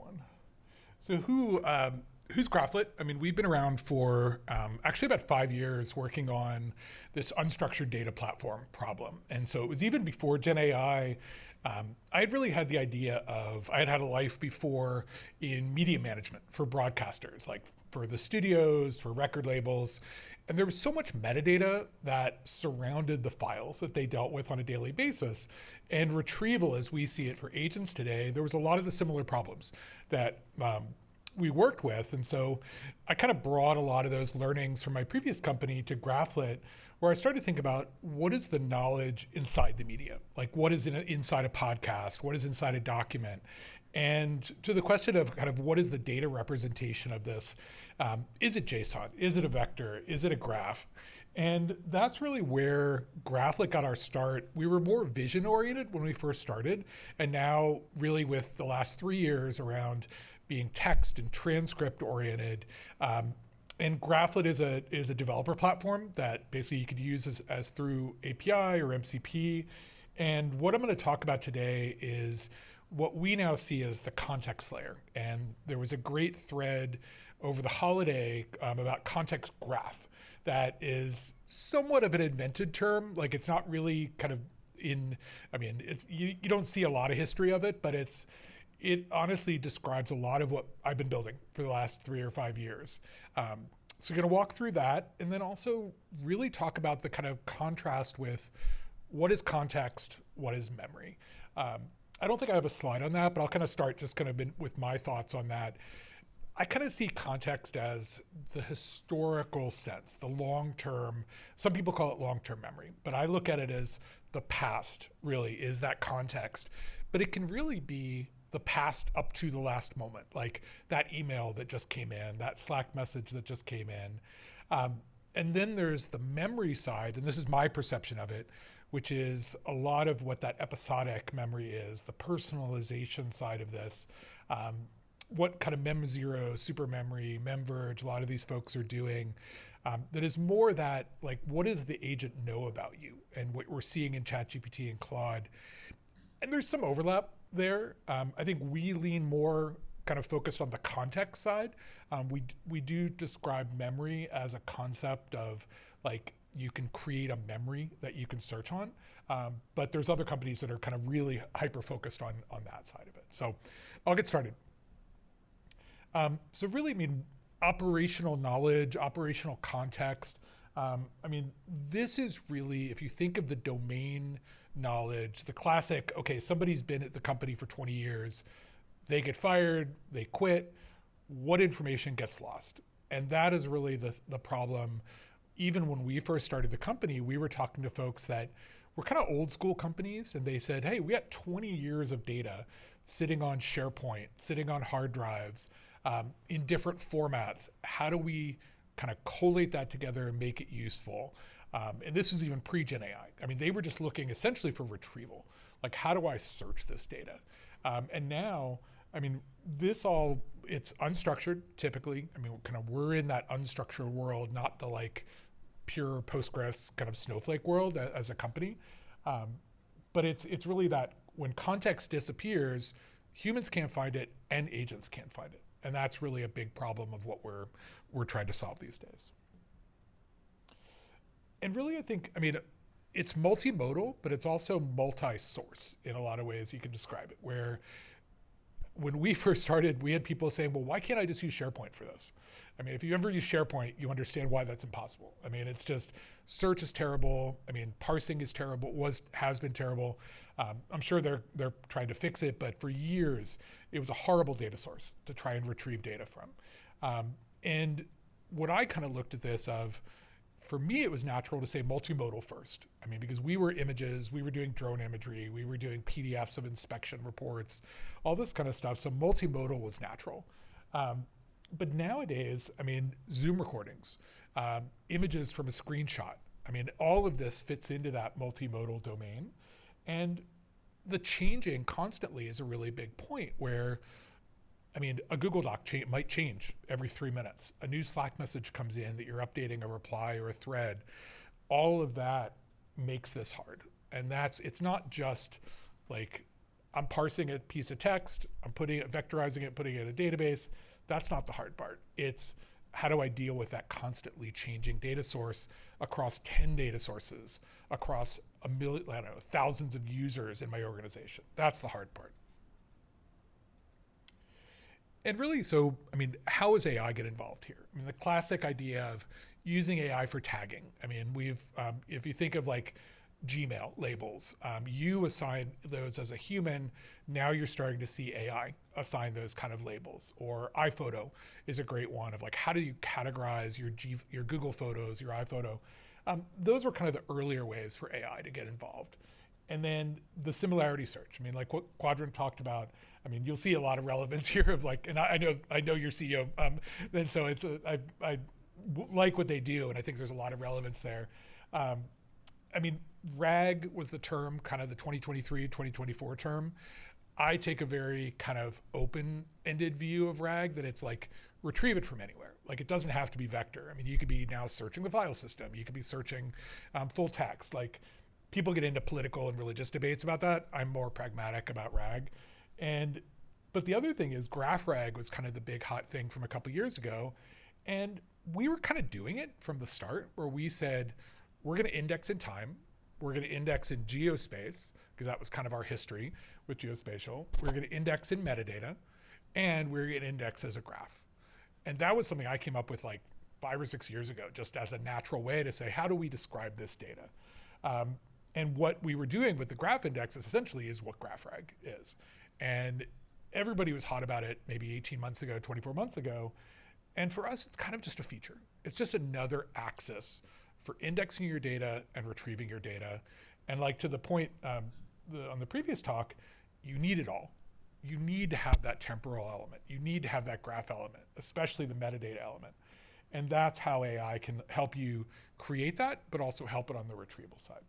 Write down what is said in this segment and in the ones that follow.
on. So who's Graphlit? I mean, we've been around for actually about 5 years working on this unstructured data platform problem. And so it was even before Gen AI. I had really had the idea of, I had had a life before in media management for broadcasters, like for the studios, for record labels. And there was so much metadata that surrounded the files that they dealt with on a daily basis. And retrieval, as we see it for agents today, there was a lot of the similar problems that we worked with. And so I kind of brought a lot of those learnings from my previous company to Graphlit, where I started to think about what is the knowledge inside the media? Like what is inside a podcast? What is inside a document? And to the question of kind of what is the data representation of this? Is it JSON? Is it a vector? Is it a graph? And that's really where Graphlit got our start. We were more vision oriented when we first started. And now really with the last 3 years around being text and transcript oriented. And Graphlit is a developer platform that basically you could use as through API or MCP. And what I'm going to talk about today is what we now see as the context layer. And there was a great thread over the holiday about context graph that is somewhat of an invented term. Like it's not really kind of you don't see a lot of history of it, but it honestly describes a lot of what I've been building for the last 3 or 5 years. So we're going to walk through that and then also really talk about the kind of contrast with what is context, what is memory. I don't think I have a slide on that, but I'll kind of start just kind of with my thoughts on that. I kind of see context as the historical sense, the long-term, some people call it long-term memory, but I look at it as the past really is that context, but it can really be the past up to the last moment, like that email that just came in, that Slack message that just came in. And then there's the memory side, and this is my perception of it, which is a lot of what that episodic memory is, the personalization side of this, what kind of Mem0, super memory, Memverge, a lot of these folks are doing, that is more that, like, what does the agent know about you? And what we're seeing in ChatGPT and Claude. And there's some overlap there. I think we lean more kind of focused on the context side. We do describe memory as a concept of like you can create a memory that you can search on, but there's other companies that are kind of really hyper focused on that side of it. So I'll get started. So really, I mean, operational knowledge, operational context. This is really, if you think of the domain knowledge, the classic, okay, somebody's been at the company for 20 years, they get fired, they quit, what information gets lost? And that is really the problem. Even when we first started the company, we were talking to folks that were kind of old school companies, and they said, hey, we got 20 years of data sitting on SharePoint, sitting on hard drives, in different formats. How do we kind of collate that together and make it useful? And this is even pre-Gen AI. I mean, they were just looking essentially for retrieval. Like, how do I search this data? And now, I mean, it's unstructured typically. I mean, kind of we're in that unstructured world, not the like pure Postgres kind of Snowflake world as a company. But it's really that when context disappears, humans can't find it and agents can't find it. And that's really a big problem of what we're trying to solve these days. And really, I think, I mean, it's multimodal, but it's also multi-source in a lot of ways you can describe it, where when we first started, we had people saying, well, why can't I just use SharePoint for this? I mean, if you ever use SharePoint, you understand why that's impossible. I mean, it's just, search is terrible. I mean, parsing is terrible, has been terrible. I'm sure they're trying to fix it, but for years, it was a horrible data source to try and retrieve data from. And what I kind of looked at this of, for me, it was natural to say multimodal first. I mean, because we were images, we were doing drone imagery, we were doing PDFs of inspection reports, all this kind of stuff. So multimodal was natural. But nowadays, I mean, Zoom recordings, images from a screenshot. I mean, all of this fits into that multimodal domain. And the changing constantly is a really big point where, I mean, a Google Doc might change every 3 minutes. A new Slack message comes in that you're updating a reply or a thread. All of that makes this hard. And it's not just like I'm parsing a piece of text, I'm vectorizing it, putting it in a database. That's not the hard part. It's how do I deal with that constantly changing data source across 10 data sources, across thousands of users in my organization. That's the hard part. And really, so, I mean, how does AI get involved here? I mean, the classic idea of using AI for tagging. I mean, if you think of like Gmail labels, you assign those as a human. Now you're starting to see AI assign those kind of labels. Or iPhoto is a great one of like, how do you categorize your Google Photos, your iPhoto? Those were kind of the earlier ways for AI to get involved. And then the similarity search. I mean, like what Quadrant talked about. I mean, you'll see a lot of relevance here of like, and I know your CEO, and so I like what they do, and I think there's a lot of relevance there. I mean, RAG was the term, kind of the 2023, 2024 term. I take a very kind of open-ended view of RAG, that it's like retrieve it from anywhere. Like it doesn't have to be vector. I mean, you could be now searching the file system. You could be searching full text. Like people get into political and religious debates about that. I'm more pragmatic about RAG. But the other thing is GraphRag was kind of the big hot thing from a couple years ago. And we were kind of doing it from the start, where we said, we're going to index in time. We're going to index in geospace, because that was kind of our history with geospatial. We're going to index in metadata, and we're going to index as a graph. And that was something I came up with like 5 or 6 years ago, just as a natural way to say, how do we describe this data? And what we were doing with the graph indexes essentially is what GraphRag is. And everybody was hot about it maybe 18 months ago, 24 months ago. And for us, it's kind of just a feature. It's just another axis for indexing your data and retrieving your data. And like to the point on the previous talk, you need it all. You need to have that temporal element. You need to have that graph element, especially the metadata element. And that's how AI can help you create that, but also help it on the retrieval side.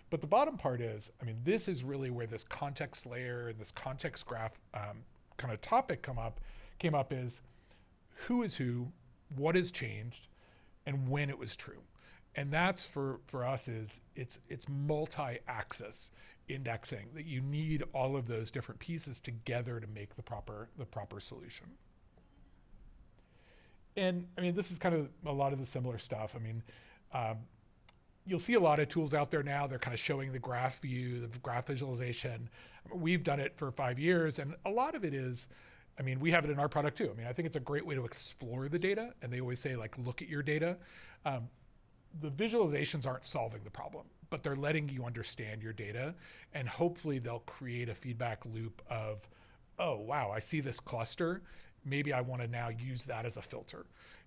But the bottom part is, I mean, this is really where this context layer and this context graph kind of topic came up is who is who, what has changed, and when it was true. And that's for us is it's multi-axis indexing, that you need all of those different pieces together to make the proper solution. And I mean, this is kind of a lot of the similar stuff. I mean, you'll see a lot of tools out there now. They're kind of showing the graph view, the graph visualization. We've done it for 5 years, and a lot of it is, I mean, we have it in our product too. I mean, I think it's a great way to explore the data, and they always say like, look at your data. The visualizations aren't solving the problem, but they're letting you understand your data, and hopefully they'll create a feedback loop of, oh, wow, I see this cluster. Maybe I want to now use that as a filter.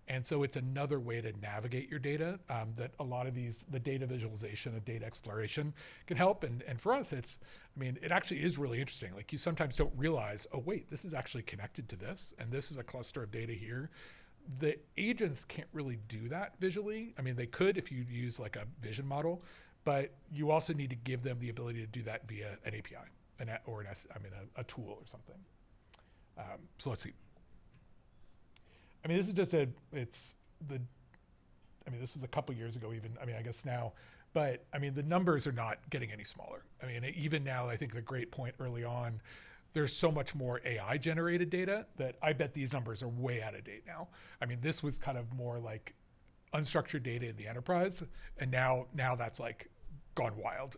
And so it's another way to navigate your data that a lot of the data visualization and data exploration can help. And for us, it actually is really interesting. Like you sometimes don't realize, oh wait, this is actually connected to this, and this is a cluster of data here. The agents can't really do that visually. I mean, they could if you use like a vision model, but you also need to give them the ability to do that via an API or a tool or something. So let's see. I mean, this is just this was a couple years ago even, I mean, I guess now, but I mean, the numbers are not getting any smaller. I mean, even now, I think the great point early on, there's so much more AI generated data that I bet these numbers are way out of date now. I mean, this was kind of more like unstructured data in the enterprise, and now that's like gone wild.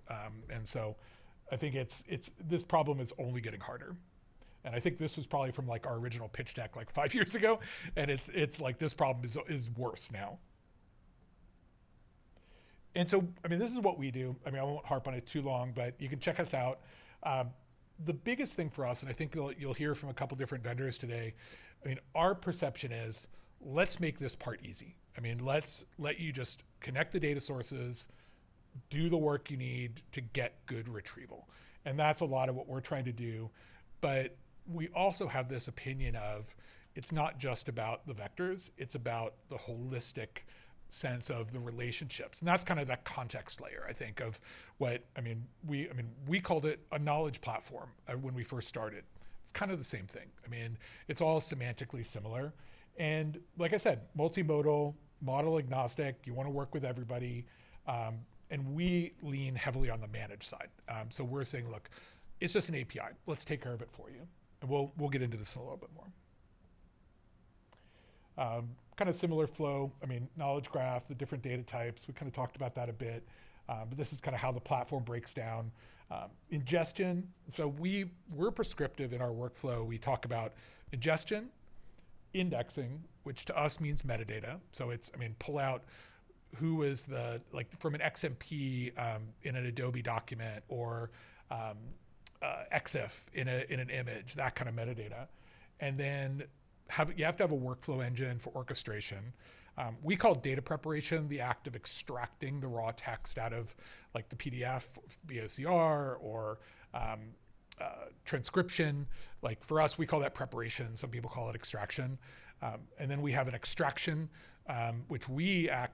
And so I think this problem is only getting harder. And I think this was probably from like our original pitch deck like 5 years ago, and it's like this problem is worse now. And so, I mean, this is what we do. I mean, I won't harp on it too long, but you can check us out. The biggest thing for us, and I think you'll hear from a couple different vendors today, I mean, our perception is let's make this part easy. I mean, let's let you just connect the data sources, do the work you need to get good retrieval. And that's a lot of what we're trying to do. But we also have this opinion of it's not just about the vectors, it's about the holistic sense of the relationships. And that's kind of that context layer, I think, of what, we called it a knowledge platform when we first started. It's kind of the same thing. I mean, it's all semantically similar. And like I said, multimodal, model agnostic, you want to work with everybody. And we lean heavily on the managed side. So we're saying, look, it's just an API. Let's take care of it for you. And we'll get into this in a little bit more. Kind of similar flow. I mean, knowledge graph, the different data types. We kind of talked about that a bit. But this is kind of how the platform breaks down. Ingestion. So we're prescriptive in our workflow. We talk about ingestion, indexing, which to us means metadata. So it's, I mean, pull out who is the, like from an XMP in an Adobe document, or EXIF in an image, that kind of metadata. And then you have to have a workflow engine for orchestration. We call data preparation the act of extracting the raw text out of like the PDF, VOCR, or transcription. Like for us, we call that preparation. Some people call it extraction. And then we have an extraction, which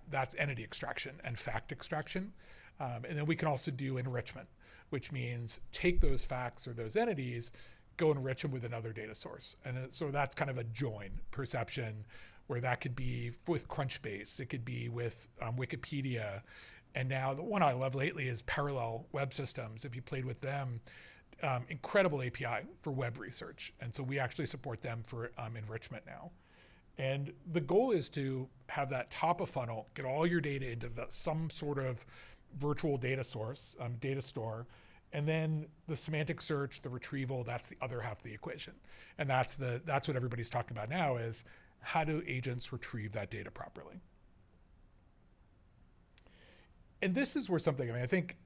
that's entity extraction and fact extraction. And then we can also do enrichment, which means take those facts or those entities, go enrich them with another data source. And so that's kind of a join perception, where that could be with Crunchbase, it could be with Wikipedia. And now the one I love lately is Parallel Web Systems. If you played with them, incredible API for web research. And so we actually support them for enrichment now. And the goal is to have that top of funnel, get all your data into some sort of virtual data source, data store, and then the semantic search, the retrieval, that's the other half of the equation. And that's what everybody's talking about now, is how do agents retrieve that data properly? And this is where something, I mean, I think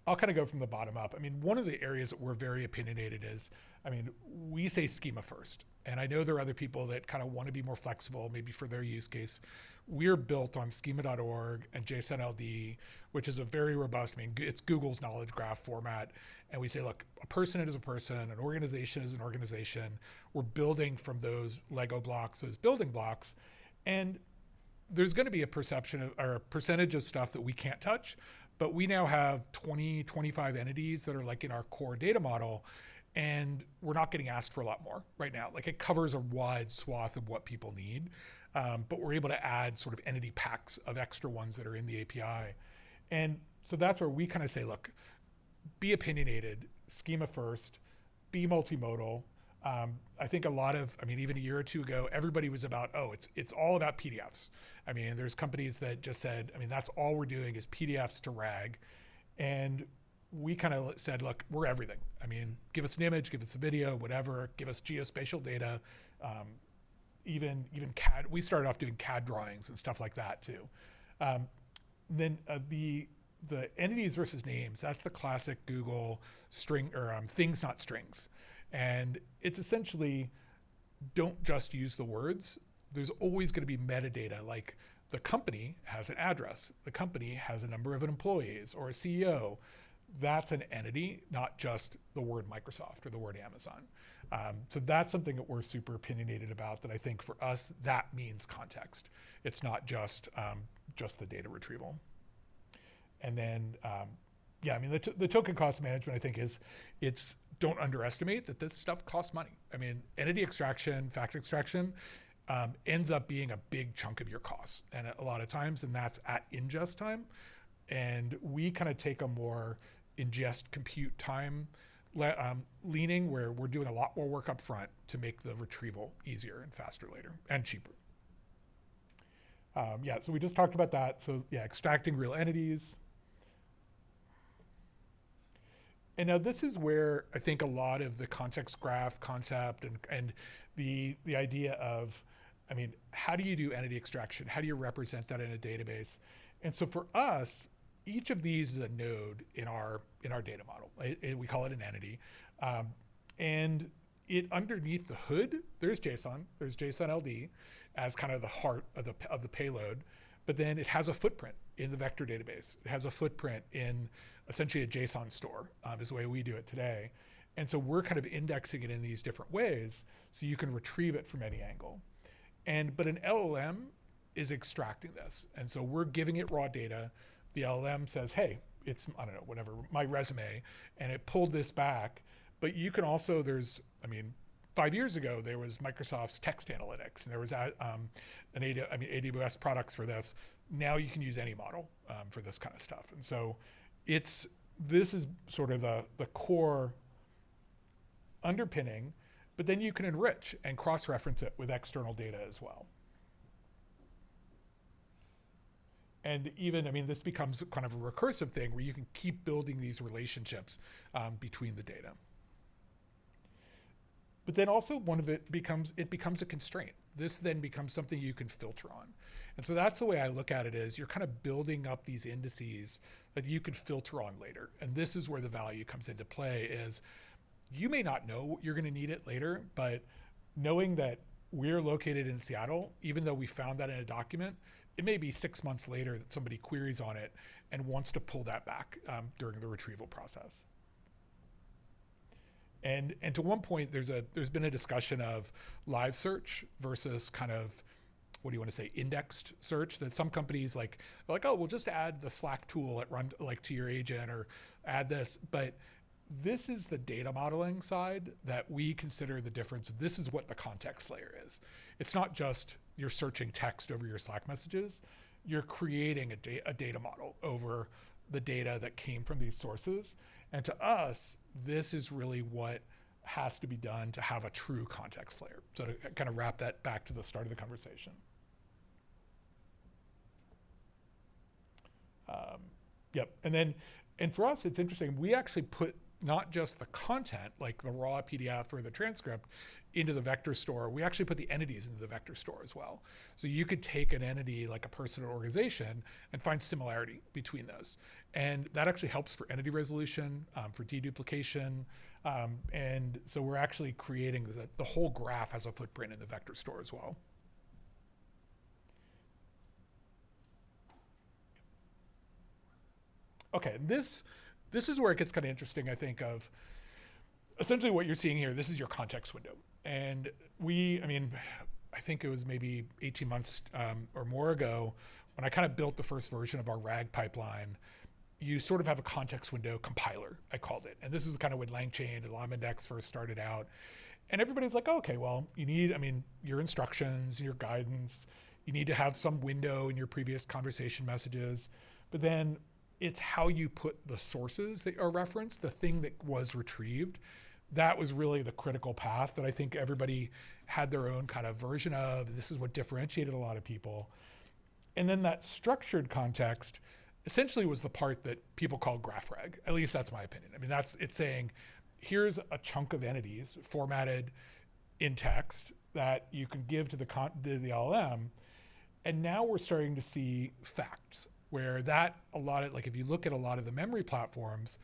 I'll kind of go from the bottom up. I mean, one of the areas that we're very opinionated is, I mean, we say schema first. And I know there are other people that kind of want to be more flexible, maybe for their use case. We're built on schema.org and JSON-LD, which is a very robust, I mean, it's Google's knowledge graph format. And we say, look, a person is a person, an organization is an organization. We're building from those Lego blocks, those building blocks. And there's going to be a percentage of stuff that we can't touch, but we now have 20, 25 entities that are like in our core data model. And we're not getting asked for a lot more right now. Like, it covers a wide swath of what people need, but we're able to add sort of entity packs of extra ones that are in the API. And so that's where we kind of say, look, be opinionated, schema first, be multimodal. I think even a year or two ago, everybody was about, it's all about PDFs. I mean, there's companies that just said, I mean, that's all we're doing is PDFs to RAG. And we kind of said, look, we're everything. I mean, give us an image, give us a video, whatever, give us geospatial data, even CAD. We started off doing CAD drawings and stuff like that too. Then the entities versus names, that's the classic Google string or things not strings. And it's essentially, don't just use the words. There's always going to be metadata, like the company has an address, the company has a number of employees or a CEO. That's an entity, not just the word Microsoft or the word Amazon. So that's something that we're super opinionated about, that I think for us, that means context. It's not just the data retrieval. And then, I mean, the token cost management, I think don't underestimate that this stuff costs money. I mean, entity extraction, fact extraction ends up being a big chunk of your costs. And a lot of times, and that's at ingest time. And we kind of take a more ingest compute time leaning, where we're doing a lot more work up front to make the retrieval easier and faster later and cheaper. So we just talked about that. So extracting real entities. And now this is where I think a lot of the context graph concept and the idea of, I mean, how do you do entity extraction? How do you represent that in a database? And so for us, each of these is a node in our data model. We call it an entity. And underneath the hood, there's JSON-LD as kind of the heart of the payload. But then it has a footprint in the vector database. It has a footprint in essentially a JSON store, is the way we do it today. And so we're kind of indexing it in these different ways so you can retrieve it from any angle. But an LLM is extracting this. And so we're giving it raw data. The LLM says, hey, it's, I don't know, whatever, my resume, and it pulled this back. But you can also, 5 years ago, there was Microsoft's text analytics, and there was AWS products for this. Now you can use any model for this kind of stuff. And so this is sort of the core underpinning, but then you can enrich and cross-reference it with external data as well. And even, I mean, this becomes kind of a recursive thing where you can keep building these relationships between the data. But then also it becomes a constraint. This then becomes something you can filter on. And so that's the way I look at it, is you're kind of building up these indices that you can filter on later. And this is where the value comes into play, is you may not know you're gonna need it later, but knowing that we're located in Seattle, even though we found that in a document, it may be 6 months later that somebody queries on it and wants to pull that back during the retrieval process. And to one point, there's been a discussion of live search versus kind of, what do you want to say, indexed search, that some companies like oh, we'll just add the Slack tool at run, like, to your agent, or add this. But this is the data modeling side that we consider the difference. This is what the context layer is. It's not just you're searching text over your Slack messages. You're creating a data model over the data that came from these sources. And to us, this is really what has to be done to have a true context layer. So to kind of wrap that back to the start of the conversation. Yep, and for us, it's interesting. We actually put not just the content, like the raw PDF or the transcript, into the vector store. We actually put the entities into the vector store as well. So you could take an entity like a person or organization and find similarity between those. And that actually helps for entity resolution, for deduplication. And so we're actually creating the whole graph has a footprint in the vector store as well. Okay, and this is where it gets kind of interesting, I think, of essentially what you're seeing here. This is your context window. And I think it was maybe 18 months or more ago when I kind of built the first version of our RAG pipeline. You sort of have a context window compiler, I called it. And this is kind of when LangChain and LlamaIndex first started out. And everybody's like, oh, okay, well, you need, your instructions, your guidance, you need to have some window in your previous conversation messages. But then it's how you put the sources that are referenced, the thing that was retrieved. That was really the critical path that I think everybody had their own kind of version of. This is what differentiated a lot of people. And then that structured context essentially was the part that people call GraphRag. At least that's my opinion. It's saying, here's a chunk of entities formatted in text that you can give to the LLM. And now we're starting to see facts, where if you look at a lot of the memory platforms,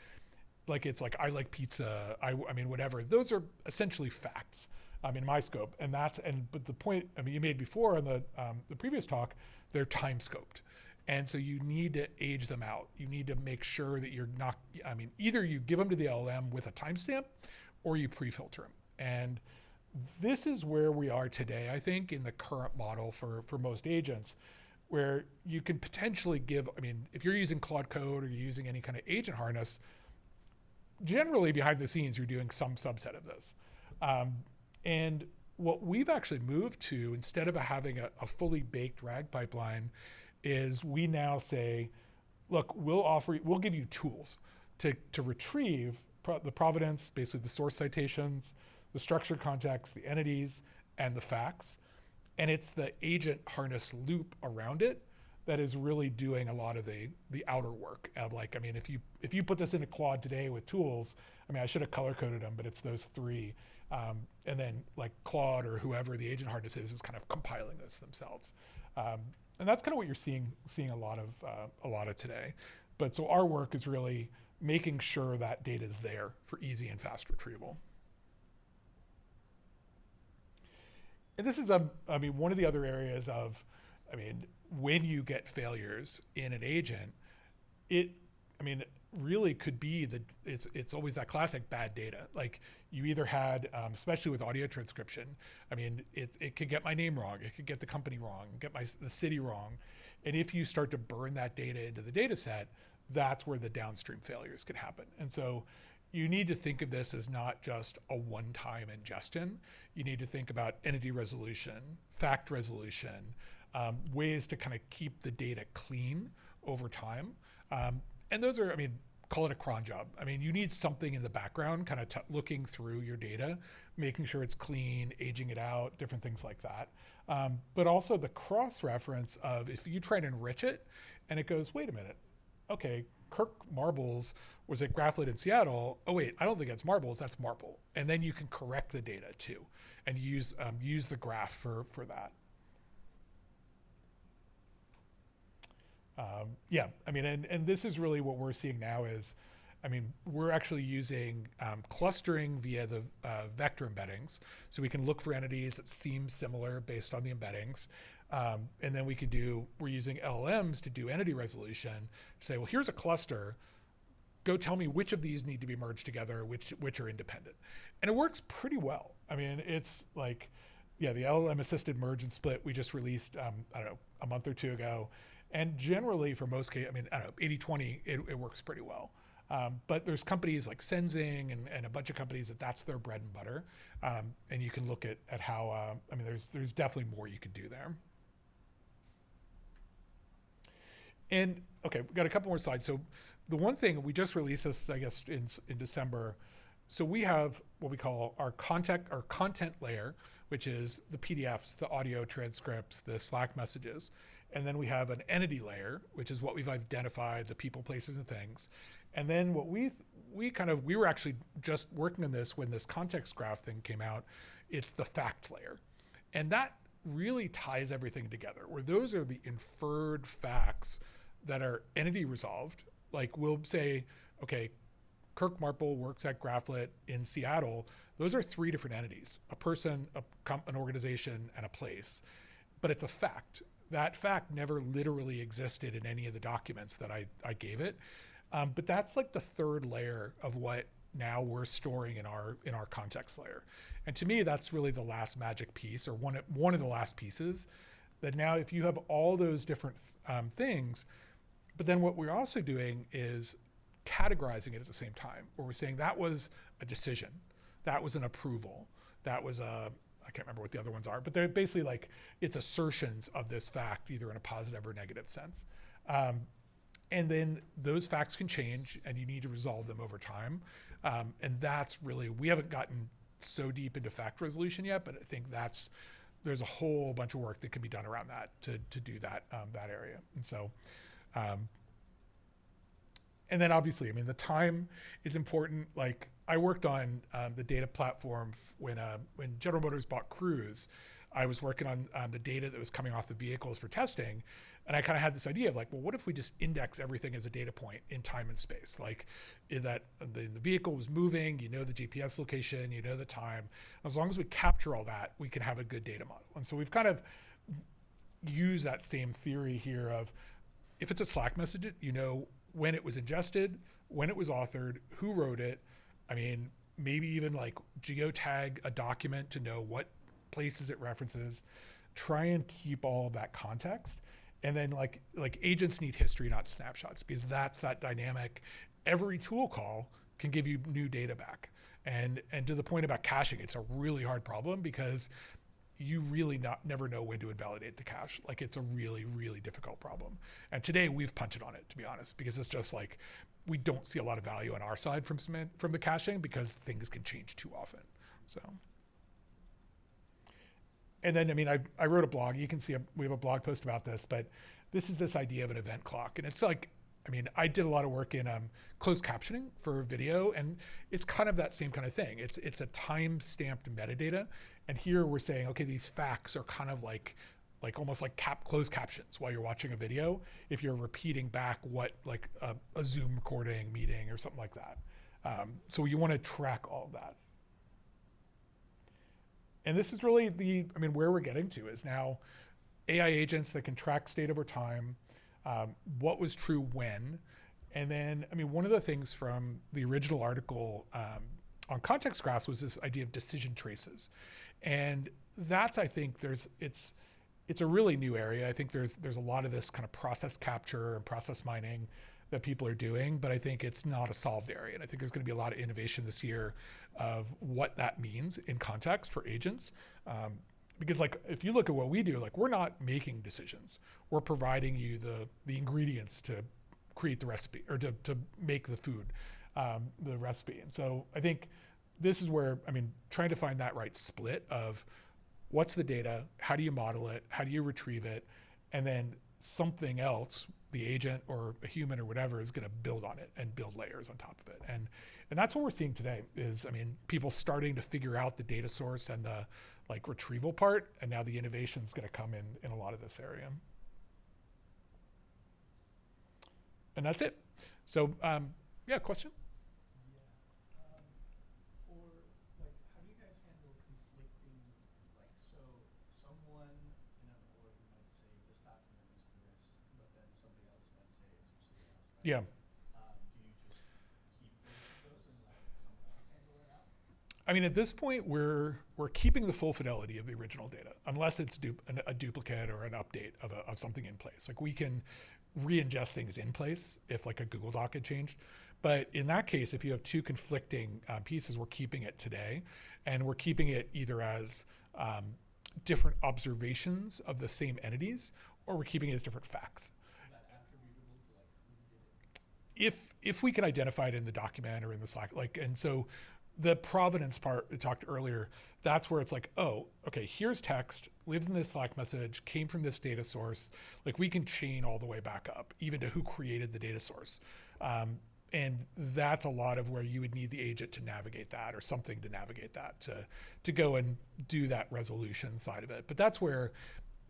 like it's like, I like pizza, whatever, those are essentially facts in my scope. But the point you made before in the previous talk, they're time scoped. And so you need to age them out. You need to make sure that you're not, either you give them to the LLM with a timestamp or you pre-filter them. And this is where we are today, I think, in the current model for most agents, where you can potentially give, if you're using Claude Code or you're using any kind of agent harness, generally behind the scenes, you're doing some subset of this. And what we've actually moved to, instead of having a fully baked RAG pipeline, is we now say, look, we'll give you tools to retrieve the provenance, basically the source citations, the structured context, the entities, and the facts. And it's the agent harness loop around it that is really doing a lot of the outer work of if you put this into Claude today with tools, I should have color coded them, but it's those three. And then like Claude or whoever the agent harness is kind of compiling this themselves. And that's kind of what you're seeing a lot of today. But so our work is really making sure that data is there for easy and fast retrieval. And this is one of the other areas of, when you get failures in an agent, it really could be that it's always that classic bad data. Like you either had, especially with audio transcription, it could get my name wrong, it could get the company wrong, get the city wrong. And if you start to burn that data into the data set, that's where the downstream failures can happen. And so you need to think of this as not just a one-time ingestion. You need to think about entity resolution, fact resolution, ways to kind of keep the data clean over time. And those are, call it a cron job. I mean, you need something in the background, kind of looking through your data, making sure it's clean, aging it out, different things like that. But also the cross-reference of if you try to enrich it and it goes, wait a minute, okay, Kirk Marples was at Graphlit in Seattle. Oh wait, I don't think that's Marples, that's Marple. And then you can correct the data too, and use the graph for that. Yeah, I mean, and this is really what we're seeing now is, I mean, we're actually using clustering via the vector embeddings. So we can look for entities that seem similar based on the embeddings. And then we're using LLMs to do entity resolution to say, well, here's a cluster. Go tell me which of these need to be merged together, which are independent. And it works pretty well. I mean, it's like, yeah, the LLM assisted merge and split we just released, I don't know, a month or two ago. And generally for most cases, I mean, I don't know, 80-20, it works pretty well. But there's companies like Sensing and a bunch of companies that's their bread and butter. And you can look at how, I mean, there's definitely more you could do there. And okay, we've got a couple more slides. So the one thing, we just released this, I guess, in December. So we have what we call our content layer, which is the PDFs, the audio transcripts, the Slack messages. And then we have an entity layer, which is what we've identified, the people, places, and things. And then what we were actually just working on this when this context graph thing came out. It's the fact layer. And that really ties everything together, where those are the inferred facts that are entity resolved. Like we'll say, okay, Kirk Marple works at Graphlit in Seattle. Those are 3 different entities: a person, an organization, and a place. But it's a fact. That fact never literally existed in any of the documents that I gave it. But that's like the third layer of what now we're storing in our context layer. And to me, that's really the last magic piece, or one of the last pieces, that now if you have all those different things, but then what we're also doing is categorizing it at the same time, where we're saying that was a decision, that was an approval, that was I can't remember what the other ones are, but they're basically like, it's assertions of this fact, either in a positive or negative sense. And then those facts can change and you need to resolve them over time. And that's really, we haven't gotten so deep into fact resolution yet, but I think there's a whole bunch of work that can be done around that to do that area. And so, and then obviously, I mean, the time is important. Like I worked on the data platform when General Motors bought Cruise. I was working on the data that was coming off the vehicles for testing. And I kind of had this idea of like, well, what if we just index everything as a data point in time and space? Like that the vehicle was moving, you know the GPS location, you know the time. As long as we capture all that, we can have a good data model. And so we've kind of used that same theory here of, if it's a Slack message, you know when it was ingested, when it was authored, who wrote it. I mean, maybe even like geotag a document to know what places it references. Try and keep all of that context. And then like agents need history, not snapshots, because that's that dynamic. Every tool call can give you new data back. And to the point about caching, it's a really hard problem because you really never know when to invalidate the cache. Like it's a really, really difficult problem. And today we've punted on it, to be honest, because it's just like, we don't see a lot of value on our side from the caching because things can change too often, so. And then, I mean, I wrote a blog. You can see we have a blog post about this, but this is this idea of an event clock. And it's like, I mean, I did a lot of work in closed captioning for video, and it's kind of that same kind of thing. It's a time-stamped metadata. And here we're saying, okay, these facts are kind of like almost like closed captions while you're watching a video, if you're repeating back what like a Zoom recording meeting or something like that. So you want to track all of that. And this is really where we're getting to is now AI agents that can track state over time, what was true when. And then, I mean, one of the things from the original article on context graphs was this idea of decision traces. And that's, I think it's a really new area. I think there's a lot of this kind of process capture and process mining that people are doing, but I think it's not a solved area. And I think there's going to be a lot of innovation this year of what that means in context for agents. Because like, if you look at what we do, like we're not making decisions. We're providing you the ingredients to create the recipe or to make the food, the recipe. And so I think this is where, I mean, trying to find that right split of what's the data, how do you model it, how do you retrieve it, and then something else, the agent or a human or whatever, is going to build on it and build layers on top of it. And that's what we're seeing today is, I mean, people starting to figure out the data source and the like retrieval part, and now the innovation is going to come in a lot of this area. And that's it. So yeah, question? Yeah. I mean, at this point, we're keeping the full fidelity of the original data, unless it's a duplicate or an update of something in place. Like we can re-ingest things in place if like a Google Doc had changed. But in that case, if you have two conflicting pieces, we're keeping it today, and we're keeping it either as different observations of the same entities, or we're keeping it as different facts. If we can identify it in the document or in the Slack, like, and so the provenance part we talked earlier, that's where it's like, oh, okay, here's text, lives in this Slack message, came from this data source. Like we can chain all the way back up, even to who created the data source. And that's a lot of where you would need the agent to navigate that or something to navigate that to go and do that resolution side of it. But that's where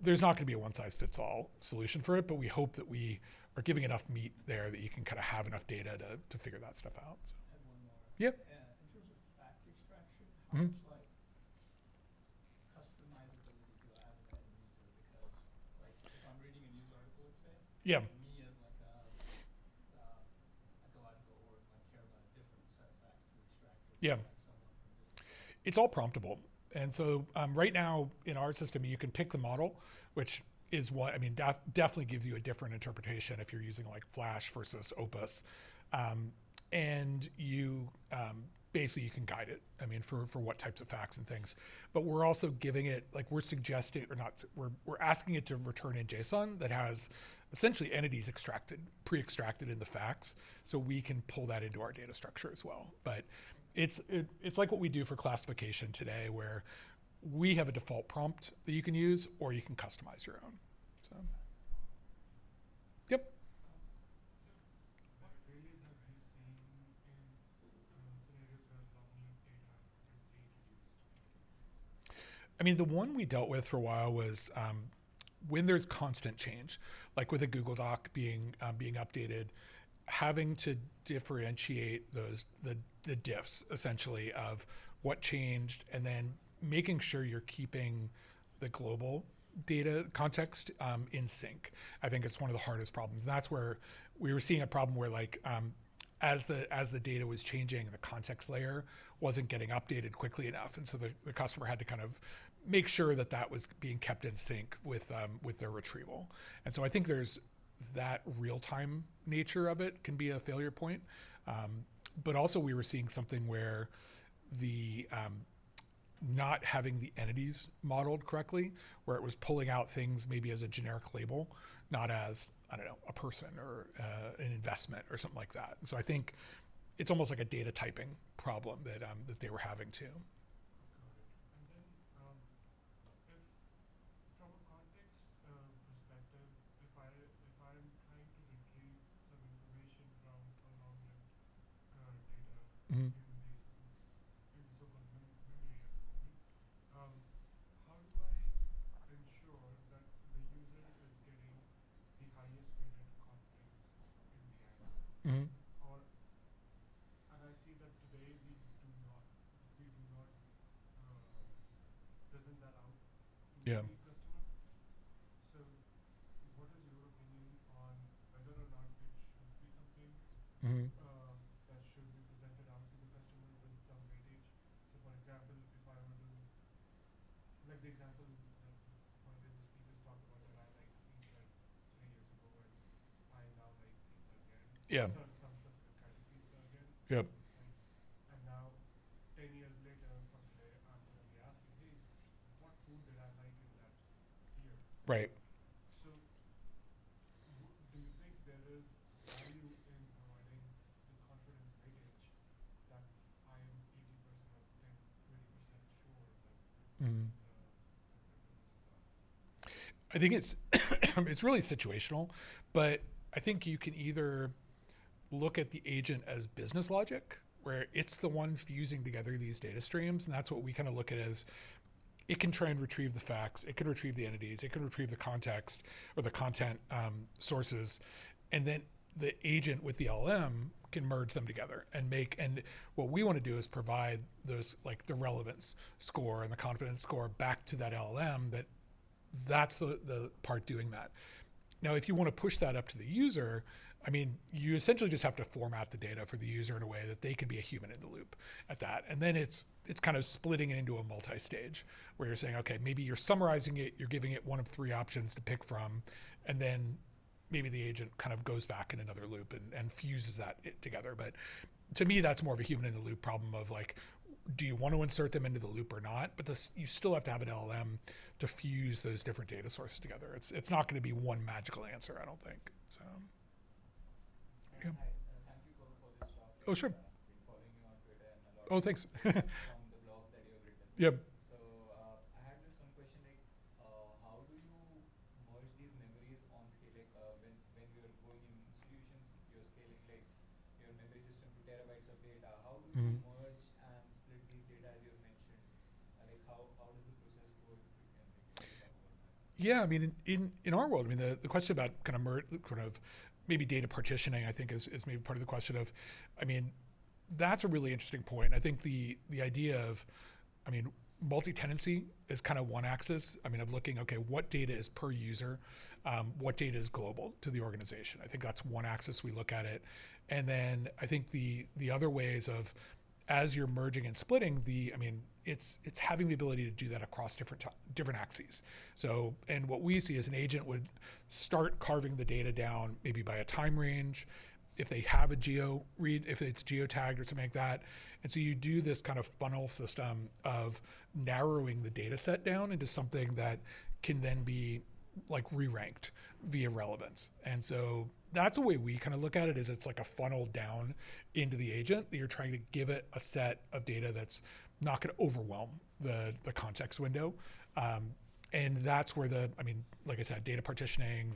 there's not going to be a one size fits all solution for it, but we hope that we are giving enough meat there that you can kind of have enough data to figure that stuff out. So. I have one more. Yep. In terms of fact extraction, how much like customizability do I have as an end user? Because like if I'm reading a news article, let's say, Yeah. me as like a ecological org might care about a different set of facts to extract. Yeah. Like someone from this. It's all promptable. And so right now in our system, you can pick the model, which is what, I mean, definitely gives you a different interpretation if you're using like Flash versus Opus. And you basically you can guide it, I mean, for what types of facts and things. But we're also giving it, like we're suggesting, or not, we're asking it to return in JSON that has essentially entities extracted, pre-extracted in the facts, so we can pull that into our data structure as well. But it's like what we do for classification today, where we have a default prompt that you can use, or you can customize your own. So, yep. I mean, the one we dealt with for a while was when there's constant change, like with a Google Doc being updated, having to differentiate the diffs essentially of what changed, and then making sure you're keeping the global data context in sync. I think it's one of the hardest problems. And that's where we were seeing a problem where like as the data was changing, the context layer wasn't getting updated quickly enough, and so the customer had to kind of make sure that was being kept in sync with their retrieval. And so I think there's that real-time nature of it can be a failure point. But also we were seeing something where the not having the entities modeled correctly, where it was pulling out things maybe as a generic label, not as, I don't know, a person or an investment or something like that. And so I think it's almost like a data typing problem that they were having too. Mm-hmm. Mm-hmm. Yeah. Mm-hmm. Yeah. Yep. Right. I think it's it's really situational, but I think you can either look at the agent as business logic, where it's the one fusing together these data streams, and that's what we kind of look at as it can try and retrieve the facts, it can retrieve the entities, it can retrieve the context or the content sources, and then the agent with the LM can merge them together and make, and what we want to do is provide those, like the relevance score and the confidence score back to that LLM, that's the part doing that. Now, if you want to push that up to the user, I mean, you essentially just have to format the data for the user in a way that they can be a human in the loop at that. And then it's kind of splitting it into a multi-stage where you're saying, okay, maybe you're summarizing it, you're giving it one of three options to pick from, and then maybe the agent kind of goes back in another loop and fuses that together. But to me, that's more of a human in the loop problem of like, do you want to insert them into the loop or not? But you still have to have an LLM to fuse those different data sources together. It's not going to be one magical answer, I don't think. So. Yeah. Thank you for this talk. Oh, sure. Been following you on Twitter and a lot Oh, thanks. from the blog that you have written. Yep. So I had just one question, like how do you merge these memories on scale? Like when you're going in institutions, you're scaling like your memory system to terabytes of data. How do you merge and split these data as you've mentioned? Like how does the process go? If you can like, talk about that. Yeah, I mean, in our world, I mean, the question about kind of maybe data partitioning, I think is maybe part of the question of, I mean, that's a really interesting point. I think the idea of, I mean, multi-tenancy is kind of one axis. I mean, of looking, okay, what data is per user, what data is global to the organization. I think that's one axis we look at it. And then I think the other ways of, as you're merging and splitting, I mean, it's having the ability to do that across different axes. So, and what we see is an agent would start carving the data down maybe by a time range, if they have a geo read, if it's geotagged or something like that. And so you do this kind of funnel system of narrowing the data set down into something that can then be like re-ranked via relevance. And so that's a way we kind of look at it, is it's like a funnel down into the agent that you're trying to give it a set of data that's not going to overwhelm the context window. And that's where I mean, like I said, data partitioning,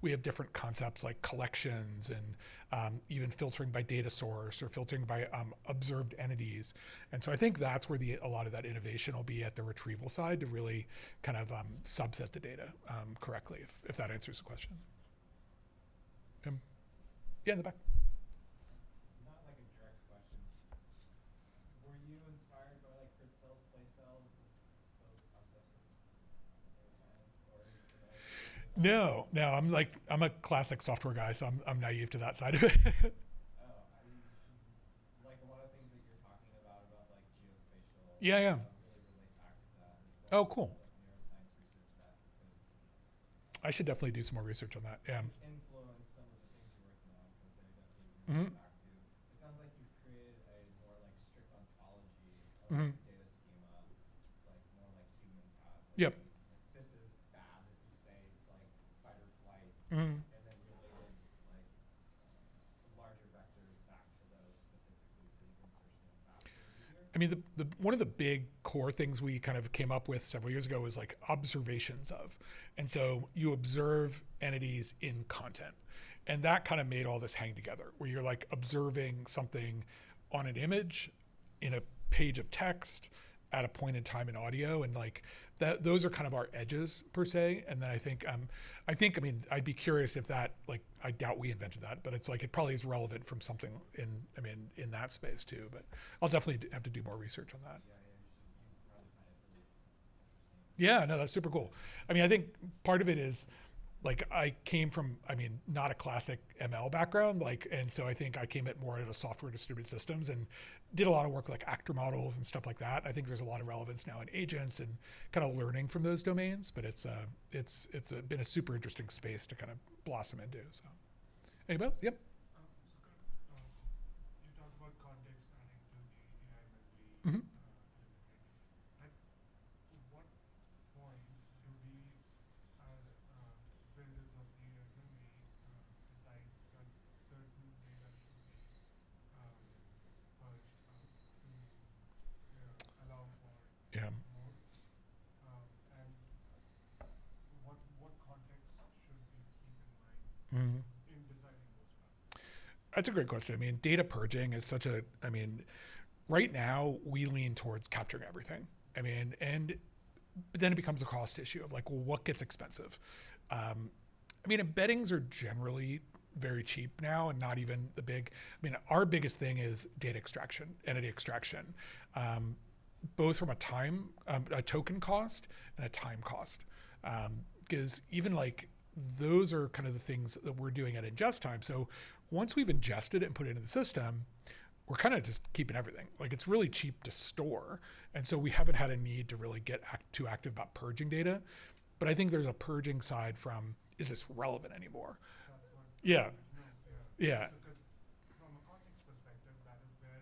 we have different concepts like collections and even filtering by data source or filtering by observed entities. And so I think that's where a lot of that innovation will be at the retrieval side to really kind of subset the data correctly, if that answers the question. Yeah, in the back. Not like a direct question. Were you inspired by like crit cells, place cells, those concepts of data science, or No, I'm a classic software guy, so I'm naive to that side of it. like a lot of things that you're talking about like geospatial. Yeah. Really relate back to that. There's Oh, cool. like neuroscience research that could I should definitely do some more research on that. Yeah. influence some of the things you're working on, because they definitely Mm-hmm. relate back to. It sounds like you've created a more like strict ontology of Mm-hmm. your data schema, like more like humans have. Yep. This is bad. This is safe. Like fight or flight, Mm-hmm. and then related like larger vectors back to those specifically, so you can search them faster and easier. I mean, the one of the big core things we kind of came up with several years ago was like observations of. And so you observe entities in content. And that kind of made all this hang together, where you're like observing something on an image, in a page of text, at a point in time in audio, and like that, those are kind of our edges per se. And then I think, I mean, I'd be curious if that, like, I doubt we invented that, but it's like, it probably is relevant from something in that space too, but I'll definitely have to do more research on that. You probably find it really interesting. Yeah, no, that's super cool. I mean, I think part of it is, like, I came from, I mean, not a classic ML background, like, and so I think I came at more out of software distributed systems and did a lot of work like actor models and stuff like that. I think there's a lot of relevance now in agents and kind of learning from those domains, but it's been a super interesting space to kind of blossom into. So, anybody else? Yep. You talked about context adding to the AI memory. Mm-hmm. At what point do we, as builders of the AI memory, decide that certain data should be purged out to allow for Yeah. more? And what Mhm. in deciding those factors? That's a great question. I mean, data purging is such a, I mean, right now we lean towards capturing everything. I mean, and but then it becomes a cost issue of like, well, what gets expensive? I mean, embeddings are generally very cheap now and not even the big. I mean, our biggest thing is data extraction, entity extraction, both from a token cost and a time cost. Because even like those are kind of the things that we're doing at ingest time. So once we've ingested it and put it into the system, we're kind of just keeping everything. Like it's really cheap to store. And so we haven't had a need to really get too active about purging data. But I think there's a purging side from, is this relevant anymore? That's what Yeah. no, Yeah. Because from a context perspective, that is where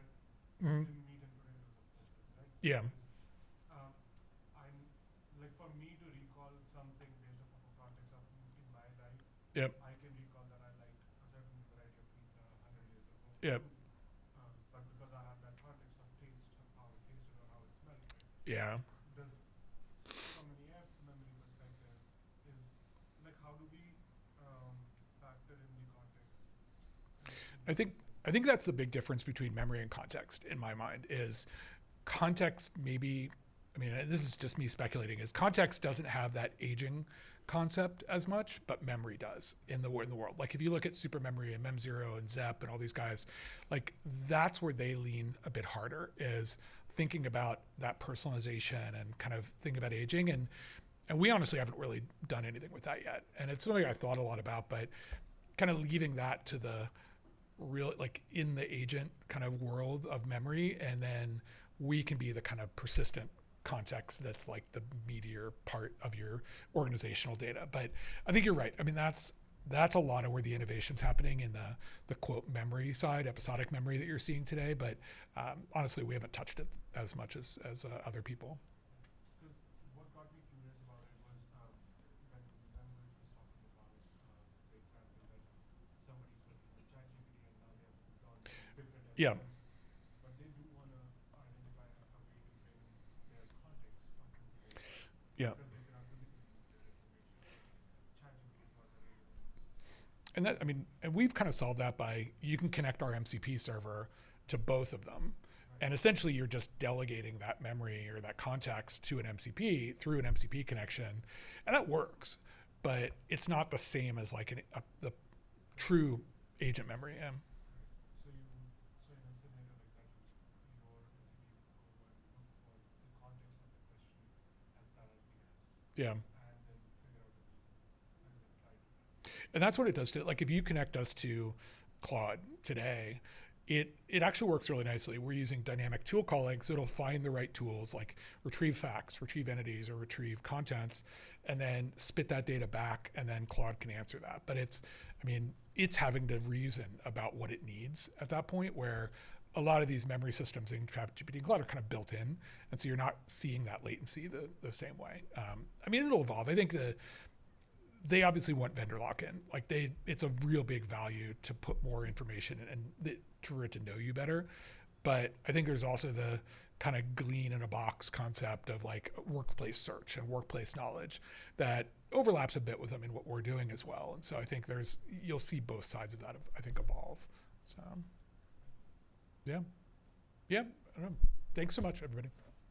Mhm. the meat and potatoes of focus, right? Yeah. Because, I'm like for me to recall something based off of a context of in my life, Yep. I can recall that I liked a certain variety of pizza 100 years ago. Yep. But because I have that context of taste of how it tasted or how it smelled, right? Yeah. Does from an EF memory perspective is like how do we factor in the context? I think that's the big difference between memory and context in my mind is context maybe, I mean, this is just me speculating, is context doesn't have that aging concept as much, but memory does in the world. Like if you look at super memory and Mem0 and Zep and all these guys, like that's where they lean a bit harder, is thinking about that personalization and kind of thinking about aging. And we honestly haven't really done anything with that yet. And it's something I thought a lot about, but kind of leaving that to the real, like in the agent kind of world of memory, and then we can be the kind of persistent context that's like the meatier part of your organizational data. But I think you're right. I mean, that's a lot of where the innovation's happening in the quote memory side, episodic memory that you're seeing today. But honestly, we haven't touched it as much as other people. Because what got me curious about it was when Members was talking about the example that somebody's working on ChatGPT and now they have moved on to different Yeah. LLMs, but they do want to identify a way to bring their context onto the data. Yeah. Because they cannot physically move their information. ChatGPT is not available. And that, I mean, and we've kind of solved that by, you can connect our MCP server to both of them. And essentially you're just delegating that memory or that context to an MCP through an MCP connection. And that works, but it's not the same as like the true agent memory. Yeah. So in a scenario like that, your entity would go and look for the context of the question as that has been asked, Yeah. and then figure out the meaning, and then try to. And that's what it does to, like, if you connect us to Claude today, it actually works really nicely. We're using dynamic tool calling, so it'll find the right tools like retrieve facts, retrieve entities, or retrieve contents, and then spit that data back, and then Claude can answer that. But it's having to reason about what it needs at that point, where a lot of these memory systems in ChatGPT and Claude are kind of built in, and so you're not seeing that latency the same way. I mean, it'll evolve. I think they obviously want vendor lock-in. Like it's a real big value to put more information and for it to know you better. But I think there's also the kind of glean in a box concept of like workplace search and workplace knowledge that overlaps a bit with them in what we're doing as well. And so I think you'll see both sides of that, I think, evolve. So, yeah. I don't know. Thanks so much, everybody.